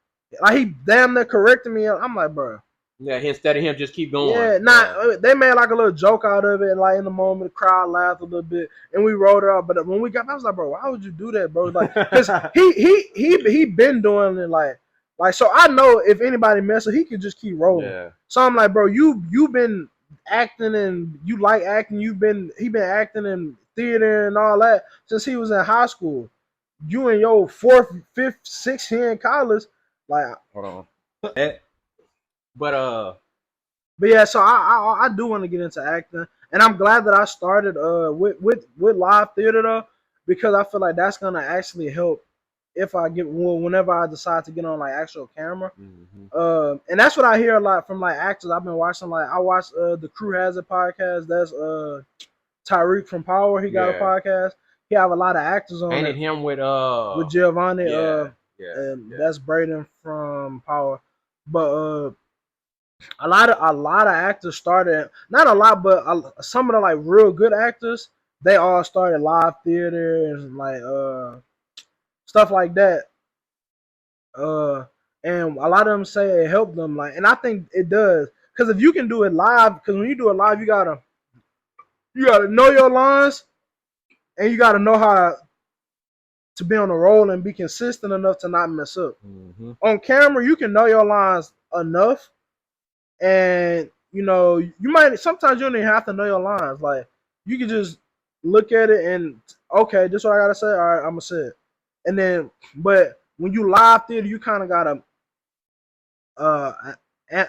he damn near correcting me. I'm like, bro. Yeah. Instead of him just keep going. Yeah, they made like a little joke out of it, and like in the moment, the crowd laughed a little bit, and we rolled it out. But when we got, I was like, bro, why would you do that, bro? Like, cause he been doing it, like so. I know if anybody messes, he could just keep rolling. Yeah. So I'm like, bro, you been acting and you like acting. He been acting in theater and all that since he was in high school. You in your fourth, fifth, sixth year in college, like. Hold on. But But yeah, so I do want to get into acting, and I'm glad that I started with live theater though, because I feel like that's gonna actually help if I get whenever I decide to get on like actual camera. Mm-hmm. And that's what I hear a lot from like actors. I've been watching like I watched the Crew Has a podcast. That's Tyreek from Power. He got a Yeah. podcast. He have a lot of actors on Ain't it it him with Giovanni. Yeah. And Yeah. that's Braden from Power. But a lot of actors started not a lot, but some of the like real good actors they all started live theater and like stuff like that. Uh, and a lot of them say it helped them, like, and I think it does because if you can do it live, because when you do it live, you gotta You gotta know your lines, and you gotta know how to be on the roll and be consistent enough to not mess up. Mm-hmm. On camera, you can know your lines enough, and you know you might sometimes you don't even have to know your lines. Like you can just look at it and okay, this is what I gotta say. All right, I'm gonna say it, and then but when you live theater, you kind of gotta uh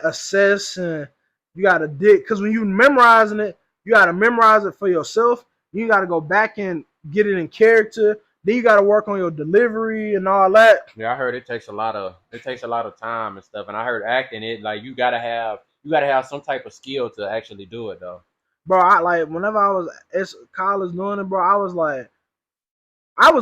assess and you gotta dig because when you memorizing it, you gotta memorize it for yourself. You gotta go back and get it in character. Then you gotta work on your delivery and all that. Yeah, I heard it takes a lot of time and stuff. And I heard acting it like you gotta have some type of skill to actually do it though. Bro, I like whenever I was at college doing it, bro, I was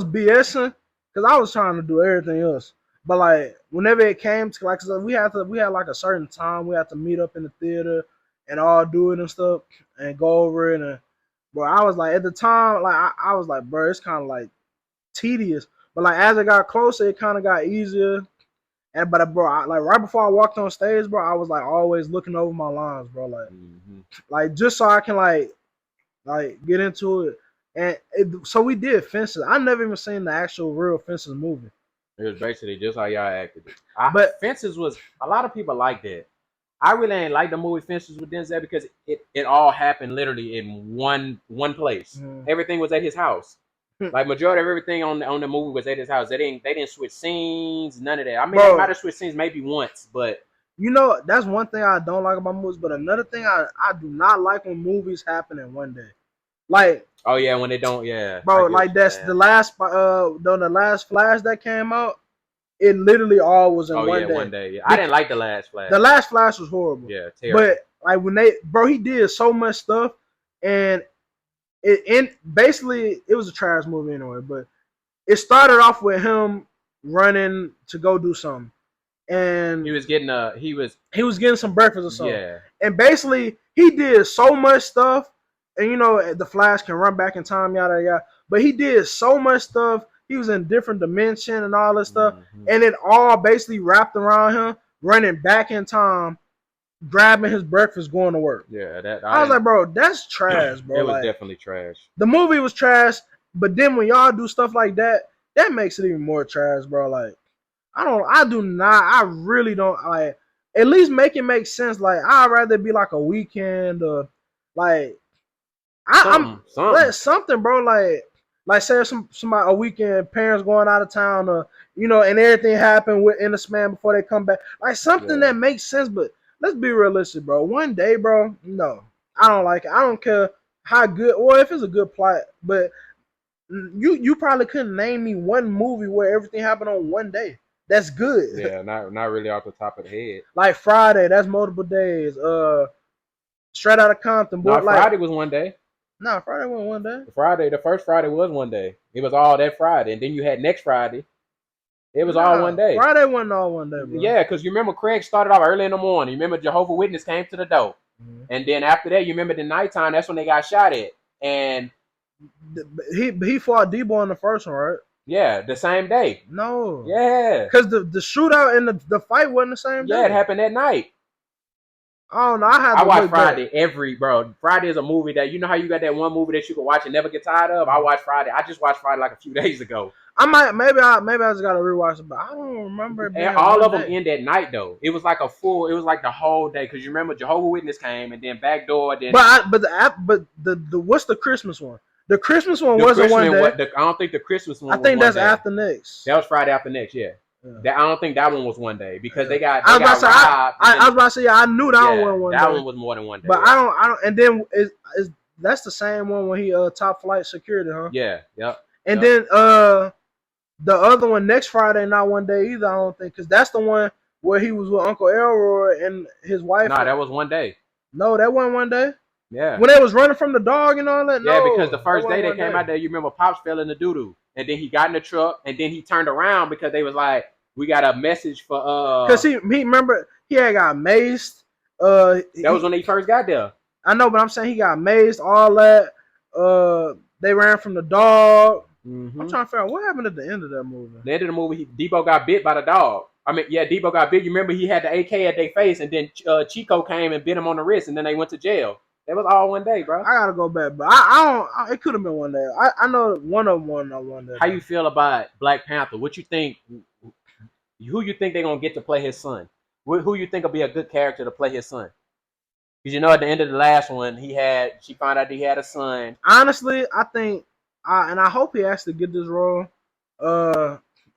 BSing because I was trying to do everything else. But like whenever it came to like, so we had like a certain time we had to meet up in the theater and all do it and stuff and go over it and bro, I was like at the time like I was like bro, it's kind of like tedious. But like as it got closer, it kind of got easier. And but bro, like right before I walked on stage, bro, I was like always looking over my lines, bro, Mm-hmm. like just so I can like get into it. And so we did Fences. I never even seen the actual real Fences movie. It was basically just how y'all acted it. But Fences was a lot of people like that. I really ain't like the movie Fences with Denzel because it all happened literally in one place. Everything was at his house. Like majority of everything on the movie was at his house. They didn't switch scenes, none of that. I mean, they might have switched scenes maybe once, but you know that's one thing I don't like about movies. But another thing I do not like when movies happen in one day. Like oh yeah, when they don't, yeah, bro, like that's the last the last Flash that came out. It literally all was in one day. One day. Yeah. I didn't like the last Flash. The last Flash was horrible. Yeah, terrible. But like when he did so much stuff, and basically it was a trash movie anyway. But it started off with him running to go do something, and he was getting some breakfast or something. Yeah. And basically he did so much stuff, and you know the Flash can run back in time, yada yada. But he did so much stuff. He was in different dimension and all this stuff, and it all basically wrapped around him running back in time, grabbing his breakfast, going to work. Yeah, I was like, bro, that's trash, bro. It was definitely trash. The movie was trash, but then when y'all do stuff like that, that makes it even more trash, bro. Like, I really don't like. At least make it make sense. Like, I'd rather be like a weekend or like, something, bro. Like say somebody a weekend, parents going out of town, or you know, and everything happened within the span before they come back. Like something that makes sense. But let's be realistic, bro. One day, bro. No, I don't like it. I don't care how good or if it's a good plot, but you probably couldn't name me one movie where everything happened on one day. That's good. Yeah, not really off the top of the head. Like Friday, that's multiple days. Straight out of Compton. No, Friday was one day. No, Friday wasn't one day. The first Friday was one day. It was all that Friday, and then you had next Friday. It was all one day. Friday wasn't all one day, bro. Yeah, because you remember Craig started off early in the morning. You remember Jehovah's Witness came to the door. And then after that, you remember the nighttime, that's when they got shot at. And he fought Debo in the first one, right? Yeah, the same day. No. Yeah. Because the shootout and the fight wasn't the same day. Yeah, it happened that night. I don't know. I watch Friday Friday is a movie that, you know how you got that one movie that you can watch and never get tired of? I watch Friday. I just watched Friday like a few days ago. Maybe I just gotta rewatch it, but I don't remember. And all of them end at night though. It was like it was like the whole day, because you remember Jehovah's Witness came and then Backdoor. Then but the what's the Christmas one? The Christmas one wasn't one day. I don't think the Christmas one. I think that's after next. That was Friday after next. Yeah. I don't think that one was one day because they got. I was about to say I knew that one was one day. That one was more than one day. But I don't. And then that's the same one when he top flight security, huh? Yeah. Yep. And then the other one next Friday, not one day either. I don't think, because that's the one where he was with Uncle Elroy and his wife. No, that was one day. No, that wasn't one day. Yeah. When they was running from the dog and all that. Yeah, because the first day they came out there, you remember Pops fell in the doo-doo, and then he got in the truck, and then he turned around because they was like, we got a message for because he remember he had got maced. That was when he first got there. I know, but I'm saying he got maced, all that. They ran from the dog. Mm-hmm. I'm trying to figure out what happened at the end of that movie. The end of the movie, Debo got bit by the dog. I mean, yeah, Debo got bit. You remember he had the AK at their face, and then Chico came and bit him on the wrist, and then they went to jail. That was all one day, bro. I gotta go back, but I don't. It could have been one day. I know one of them won on one day. How you feel about Black Panther? What you think? Who you think they're gonna get to play his son? Who you think will be a good character to play his son? Because you know, at the end of the last one, she found out he had a son. Honestly, I think, and I hope he actually get this role.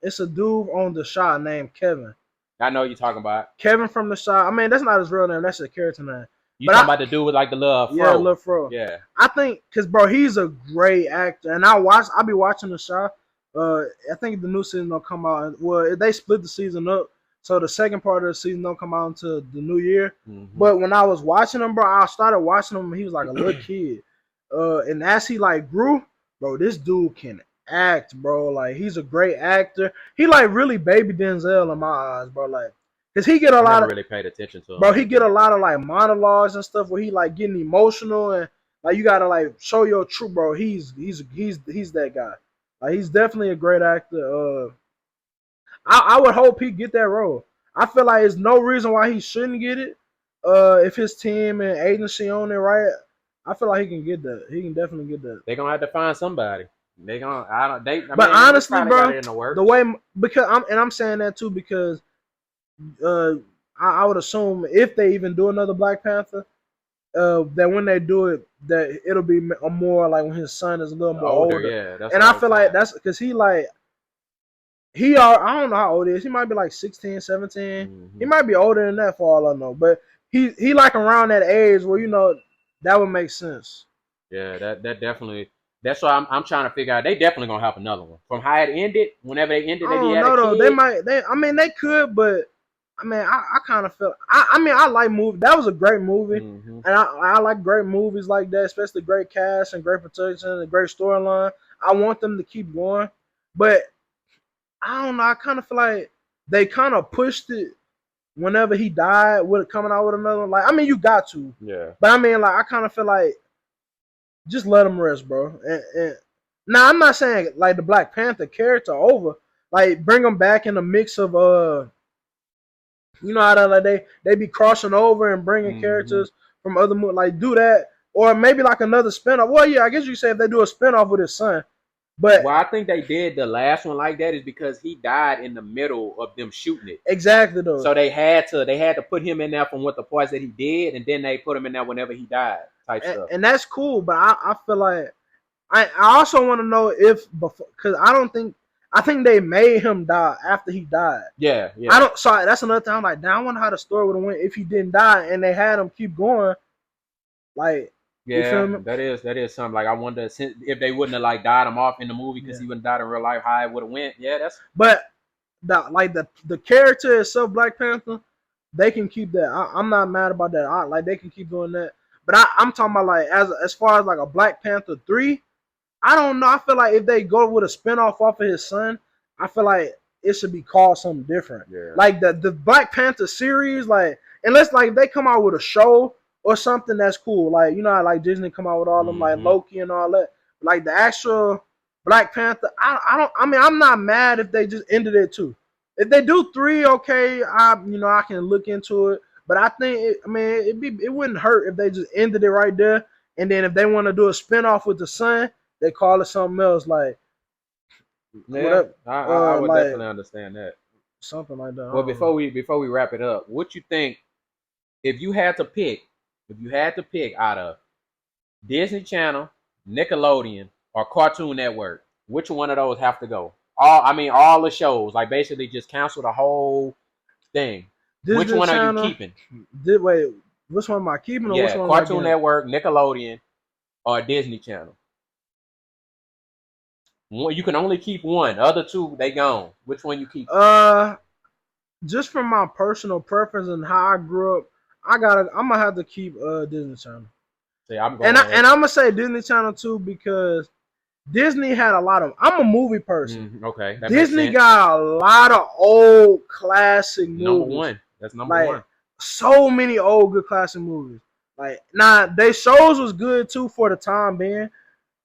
It's a dude on the shot named Kevin. I know you're talking about Kevin from the shot. I mean, that's not his real name. That's a character name. you talking about the dude with like the little fro. Yeah, little fro. Yeah. I think because bro, he's a great actor, and I'll be watching the show. I think the new season will come out. Well, they split the season up, so the second part of the season don't come out until the new year. Mm-hmm. But when I was watching him, bro, I started watching him. He was like a little kid, and as he like grew, bro, this dude can act, bro. Like he's a great actor. He like really baby Denzel in my eyes, bro. Like, cause he get a lot of really paid attention to him. Bro, he get a lot of like monologues and stuff where he like getting emotional and like you gotta like show your truth, bro. He's that guy. Like he's definitely a great actor. I would hope he get that role. I feel like there's no reason why he shouldn't get it. If his team and agency own it right, I feel like he can get that. He can definitely get that. They're gonna have to find somebody. They gonna but honestly, bro, the way because I'm saying that too because I would assume if they even do another Black Panther, that when they do it, that it'll be a more like when his son is a little more older. Yeah, that's and I feel like that's because I don't know how old he is. He might be like 16, 17. Mm-hmm. He might be older than that for all I know. But he like around that age where that would make sense. Yeah, that definitely. That's why I'm trying to figure out. They definitely gonna have another one from how it ended. Whenever they ended, They might. I mean, they could, but I mean, I kind of feel. I like movie. That was a great movie, and I like great movies like that, especially great cast and great production and great storyline. I want them to keep going, but I don't know. I kind of feel like they kind of pushed it. Whenever he died, with coming out with another one. Like, I mean, you got to, yeah. But I mean, like, I kind of feel like just let him rest, bro. And now I'm not saying like the Black Panther character over. Like, bring him back in a mix of you know how to, like they be crossing over and bringing characters from other movies. Like, do that, or maybe like another spinoff. Well, yeah, I guess you say if they do a spinoff with his son. But I think they did the last one like that is because he died in the middle of them shooting it. Exactly though. So they had to put him in there from what the parts that he did, and then they put him in there whenever he died, type stuff. And that's cool, but I feel like I also want to know if because I think they made him die after he died. Yeah. I don't. Sorry, that's another time. Like, now I wonder how the story would have went if he didn't die and they had him keep going. Like, yeah, that is something. Like, I wonder if they wouldn't have like died him off in the movie because he wouldn't died in real life. How it would have went. Yeah, that's. But the character itself, Black Panther, they can keep that. I'm not mad about that. Like, they can keep doing that. But I'm talking about like as far as like a Black Panther 3. I don't know. I feel like if they go with a spinoff off of his son, I feel like it should be called something different. Yeah. Like the Black Panther series, like unless like they come out with a show or something that's cool. Like, you know how like Disney come out with all them like Loki and all that. Like the actual Black Panther, I mean, I'm not mad if they just ended it too. If they do 3, okay, I can look into it. But I think it wouldn't hurt if they just ended it right there. And then if they want to do a spinoff with the son, they call it something else, like I would like, definitely understand that. Something like that. Well, before we wrap it up, what you think if you had to pick out of Disney Channel, Nickelodeon, or Cartoon Network, which one of those have to go? All the shows, like basically just cancel the whole thing. Disney which one Channel, are you keeping? Wait, which one am I keeping? Or which one Cartoon Network, Nickelodeon, or Disney Channel. You can only keep one. The other two, they gone. Which one you keep? Just from my personal preference and how I grew up, I'm gonna have to keep Disney Channel. See, I'm gonna say Disney Channel too because Disney had a lot of. I'm a movie person. Okay, Disney got a lot of old classic movies. Number one. That's number one. So many old good classic movies. Like, they shows was good too for the time being.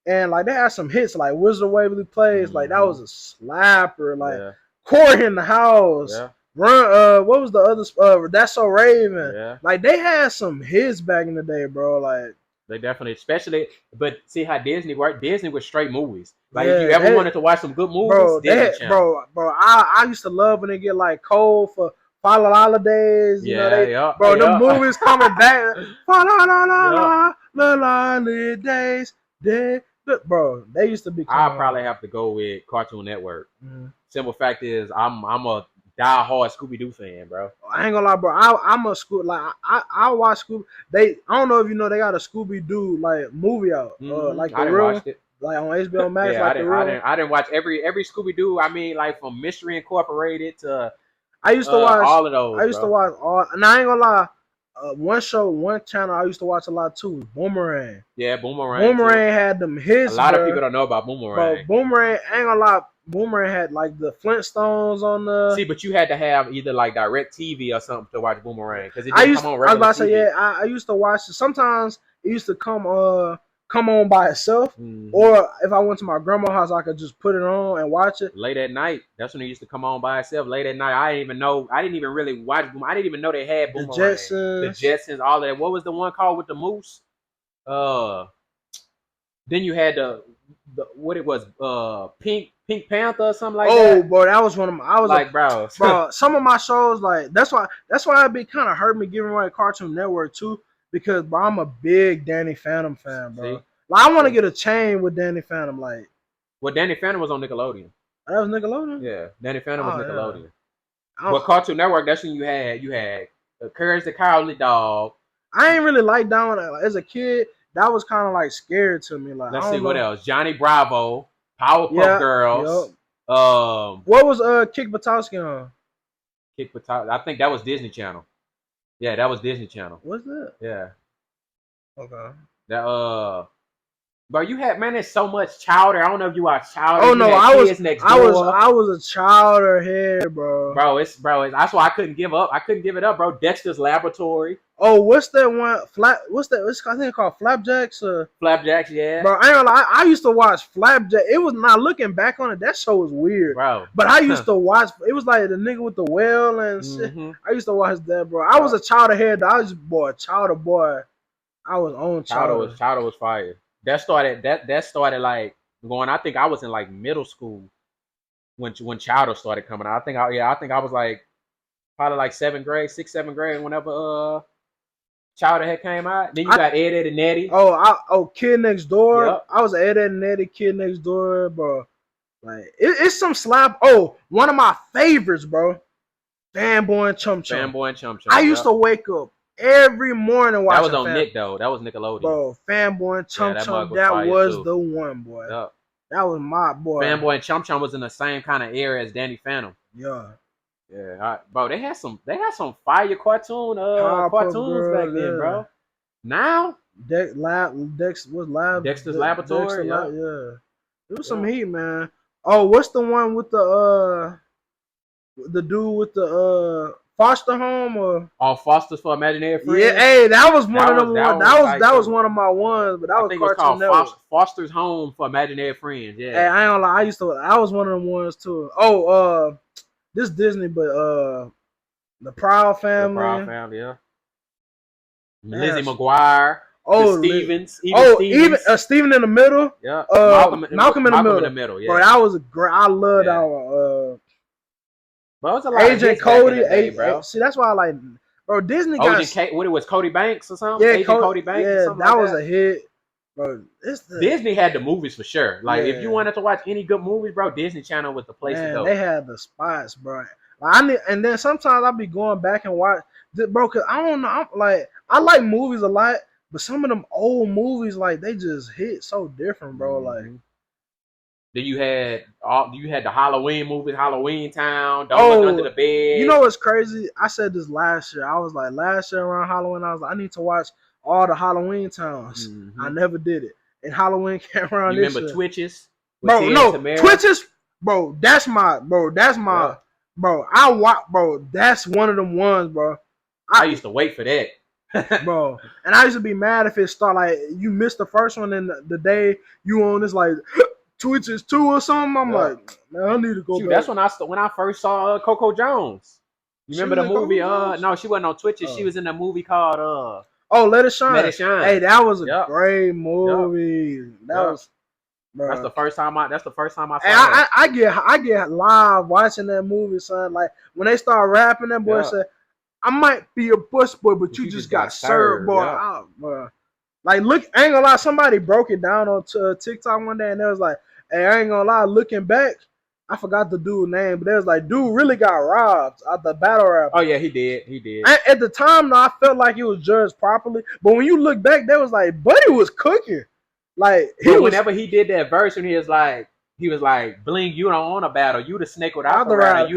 And like they had some hits like Wizard of Waverly Place, like that was a slapper. Like Corey in the House, Run. What was the other? That's So Raven. Yeah. Like they had some hits back in the day, bro. Like They definitely, especially, but see how Disney worked. Disney was straight movies. Like if you Yeah, ever they wanted to watch some good movies, bro, Disney Channel. I used to love when they get like cold for Fall Holidays. You know Yeah, they, yeah, bro, the yeah, movies coming back. Fall la la la yeah. la la holidays. Bro, they used to be I'll coming probably hard. have to go with Cartoon Network. Mhm. Simple fact is, I'm a die-hard Scooby Doo fan, bro. I ain't gonna lie, bro. I'm a school like I watch Scooby. I don't know if you know they got a Scooby Doo like movie out. Like I the didn't real one, watch it. like on HBO Max, Yeah, I like the didn't. I real one. didn't. I didn't watch every Scooby Doo. I mean, like from Mystery Incorporated to I used to watch. all of I those, used to bro. watch all, and I ain't gonna lie. One show, one channel I used to watch a lot too was Boomerang. Yeah, Boomerang too. Boomerang had them A hits, lot of people bro. don't know about Bro, Boomerang. Boomerang, I ain't gonna lie. Boomerang had like the Flintstones on the. See, but you had to have either like Direct TV or something to watch Boomerang because it didn't come on I was regular about to say, TV. yeah, I used to watch it. Sometimes it used to come on by itself. Mm-hmm. Or if I went to my grandma's house, I could just put it on and watch it. Late at night, that's when it used to come on by itself. Late at night, I didn't even know. I didn't even really watch. I didn't even know they had The Boomerang, the Jetsons. Jetsons, all of that. What was the one called with the moose? Uh, then you had the what it was, Pink Panther or something like Oh, that. boy, that was one of my. I was a Like, bro, bro. Some of my shows like that's why it be kind of hurt me giving away Cartoon Network too because bro, I'm a big Danny Phantom fan, bro. see, Like I want to see. get a chain with Danny Phantom. Like Well, Danny Phantom was on Nickelodeon. that was Nickelodeon. Yeah, Danny Phantom was Oh yeah. Nickelodeon. I, But don't, Cartoon Network, that's when you had Courage the Cowardly Dog. I ain't really like that one as a kid. That was kind of like scary to me. Like Let's I see don't what know. else. Johnny Bravo, Powerpuff Yeah. Yup. Girls, What was Kick Batowski on? Kick Potato. I think that was Disney Channel. Yeah, that was Disney Channel. What's that? Yeah, Okay. that bro, you had man. There's so much Chowder. I don't know if you watch Chowder. Oh You no, had Kids Next Door. I was a chowder head, bro. That's why I couldn't give up. I couldn't give it up, bro. Dexter's Laboratory, Oh, what's that one? What's that? I think it's called Flapjacks. Flapjacks. Yeah, Bro, I ain't gonna lie. I used to watch Flapjack. It was not looking back on it. That show was weird. bro. But I used to watch. It was like the nigga with the whale and shit. Mm-hmm. I used to watch that, bro. I was a chowder head. I was chowder boy. I was on chowder. Chowder was fire. That started like going. I think I was in like middle school when Chowder started coming out. I think I was like probably like sixth, seventh grade whenever Chowder had came out. Then you got Ed and Eddie. Kid Next Door. Yep. I was Ed and Eddie, Kid Next Door, bro. Like it's some slap. Oh, one of my favorites, bro. Fanboy and Chum Chum. Fanboy and Chum Chum. I used to wake up every morning watching. That was on Nick though. That was Nickelodeon. Bro, Fanboy and Chum Chum. Was that was too. the one, boy. Yep. That was my boy. Fanboy and Chum Chum was in the same kind of era as Danny Phantom. Yeah. Yeah, bro, they had some fire cartoons back then, bro. Now Dexter's Laboratory. Yeah. It was some heat, man. Oh, what's the one with the dude with the foster home or Fosters for Imaginary Friends? Yeah, hey, that was one of them ones. That was one of my ones, but that was Cartoon Network. Foster's Home for Imaginary Friends. Yeah. Hey, I ain't gonna lie, I was one of them ones too. Oh, this Disney, but the Proud Family. The Proud Family, yeah. Lizzie McGuire. Oh, Stevens. Even Steven in the Middle. Yeah. Malcolm in the Middle. Yeah. Bro, that was a great. I loved our Bro, it was a lot Agent Cody. day, bro. See, that's why I like. Bro, Disney got what it was, Cody Banks or something. Yeah, Agent Cody Banks. Yeah, or something that like was a hit. Bro, Disney had the movies for sure. Like if you wanted to watch any good movies, bro, Disney Channel was the place to go. They had the spots, bro. Like, and then sometimes I'll be going back and watch, bro, cause I don't know. I like movies a lot, but some of them old movies, like they just hit so different, bro. Mm-hmm. Like, then you had the Halloween movies, Halloween Town, Don't Look Under the Bed. You know what's crazy? I said this last year. I was like, last year around Halloween, I was like, I need to watch all the Halloween Towns. Mm-hmm. I never did it. And Halloween came around. You remember Twitches? Bro, no, Twitches, bro. That's my. Yeah. Bro, I watch, bro. That's one of them ones, bro. I used to wait for that, bro. And I used to be mad if it start like you missed the first one and the day you on this like Twitches 2 or something. I'm like, man, I need to go back. That's when I first saw Coco Jones. You remember the movie? No, she wasn't on Twitches. She was in a movie called Oh, Let It Shine. Let It Shine. Hey, that was a Yep. great movie. That Yep. was, bro. That's the first time I saw Hey, that. I get live watching that movie, son. Like when they start rapping, that boy Yeah. said, "I might be a bus boy, but you You just just got got served, served. boy." Yeah. Oh, bro. Like, look, I ain't gonna lie. Somebody broke it down on TikTok one day, and they was like, "Hey, I ain't gonna lie. Looking back, I forgot the dude's name, but they was like, dude really got robbed at the battle rap." Oh yeah, he did. He did. At the time, though, I felt like it was judged properly, but when you look back, they was like, Buddy was cooking. Like he But was whenever he did that verse, when he was like, Bling, you don't want a battle. You the snake without out the the rattle. rap,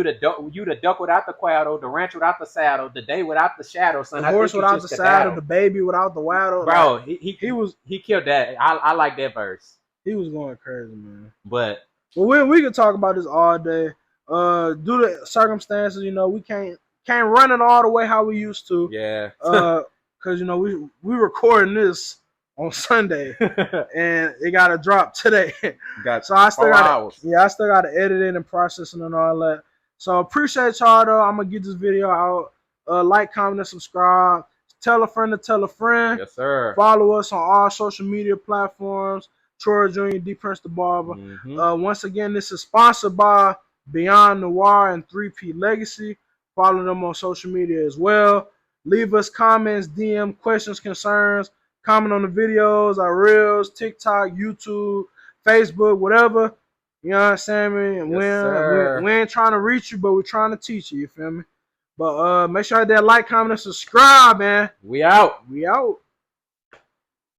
You the duck without the quaddle. The ranch without the saddle. The day without the shadow. Son, the I horse think you without the just saddle, skedaddle. the baby without the waddle. Like Bro, he was he killed that. I like that verse. he was going crazy, man. But Well, we could talk about this all day. Due to circumstances, we can't run it all the way how we used to. yeah. Because we recording this on Sunday and it got to drop today. Got So I still 4 got hours. I still got to edit it and processing and all that. So appreciate y'all though. I'm gonna get this video out. Like, comment, and subscribe. Tell a friend to tell a friend. Yes, sir. Follow us on all social media platforms. Troy Jr., D Prince the Barber. Once again, this is sponsored by Beyond Noir and 3P Legacy. Follow them on social media as well. Leave us comments, DM, questions, concerns. Comment on the videos, our reels, TikTok, YouTube, Facebook, whatever. You know what I'm saying? Yes, we ain't trying to reach you, but we're trying to teach you. You feel me? But make sure that like, comment, and subscribe, man. We out. We out.